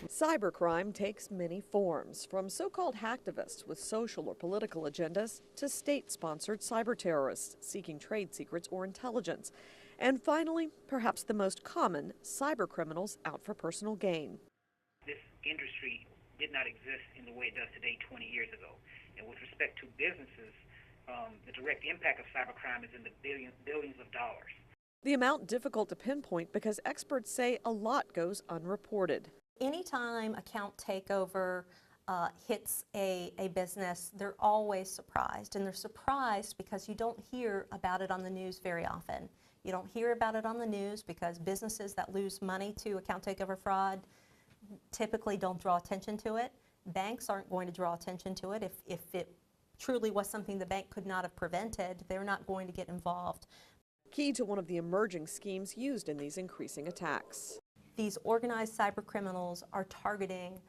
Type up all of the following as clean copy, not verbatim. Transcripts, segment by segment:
Cybercrime takes many forms, from so-called hacktivists with social or political agendas to state-sponsored cyber terrorists seeking trade secrets or intelligence. And finally, perhaps the most common, cyber criminals out for personal gain. This industry did not exist in the way it does today 20 years ago. And with respect to businesses, the direct impact of cybercrime is in the billions of dollars. The amount difficult to pinpoint because experts say a lot goes unreported. Anytime account takeover hits a business, they're always surprised. And they're surprised because you don't hear about it on the news very often. You don't hear about it on the news because businesses that lose money to account takeover fraud typically don't draw attention to it. Banks aren't going to draw attention to it. If it truly was something the bank could not have prevented, they're not going to get involved. Key to one of the emerging schemes used in these increasing attacks. These organized cyber criminals are targeting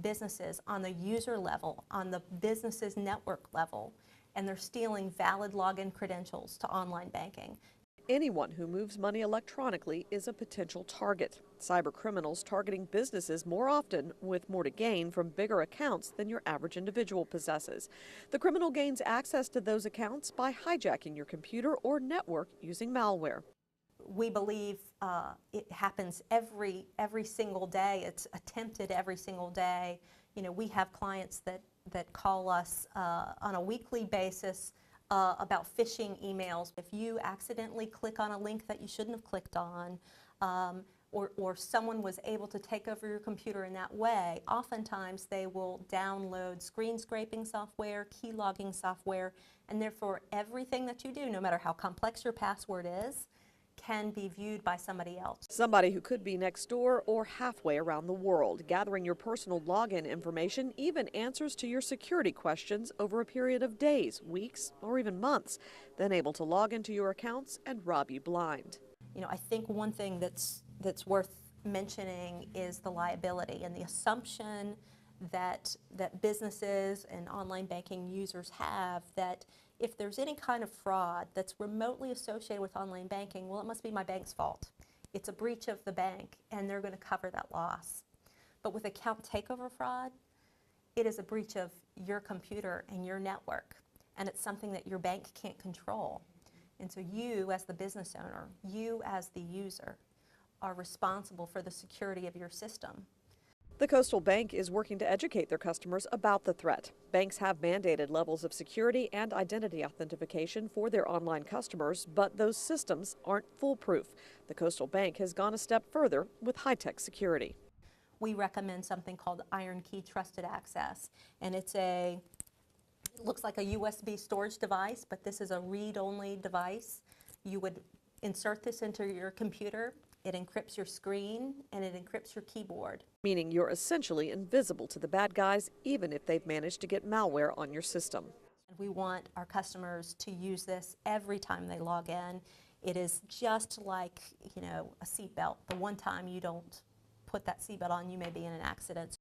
businesses on the user level, on the business's network level, and they're stealing valid login credentials to online banking. Anyone who moves money electronically is a potential target. Cyber criminals targeting businesses more often with more to gain from bigger accounts than your average individual possesses. The criminal gains access to those accounts by hijacking your computer or network using malware. We believe it happens every single day. It's attempted every single day. You know, we have clients that call us on a weekly basis about phishing emails. If you accidentally click on a link that you shouldn't have clicked on, or someone was able to take over your computer in that way, oftentimes they will download screen scraping software, key logging software, and therefore everything that you do, no matter how complex your password is, can be viewed by somebody else. Somebody who could be next door or halfway around the world, gathering your personal login information, even answers to your security questions over a period of days, weeks, or even months, then able to log into your accounts and rob you blind. You know, I think one thing that's worth mentioning is the liability and the assumption that businesses and online banking users have that if there's any kind of fraud that's remotely associated with online banking, well, it must be my bank's fault. It's a breach of the bank, and they're going to cover that loss. But with account takeover fraud, it is a breach of your computer and your network, and it's something that your bank can't control. And so you, as the business owner, you as the user, are responsible for the security of your system. The Coastal Bank is working to educate their customers about the threat. Banks have mandated levels of security and identity authentication for their online customers, but those systems aren't foolproof. The Coastal Bank has gone a step further with high-tech security. We recommend something called Iron Key Trusted Access, and it looks like a USB storage device, but this is a read-only device. You would insert this into your computer. It encrypts your screen and it encrypts your keyboard. Meaning you're essentially invisible to the bad guys, even if they've managed to get malware on your system. We want our customers to use this every time they log in. It is just like, you know, a seatbelt. The one time you don't put that seatbelt on, you may be in an accident.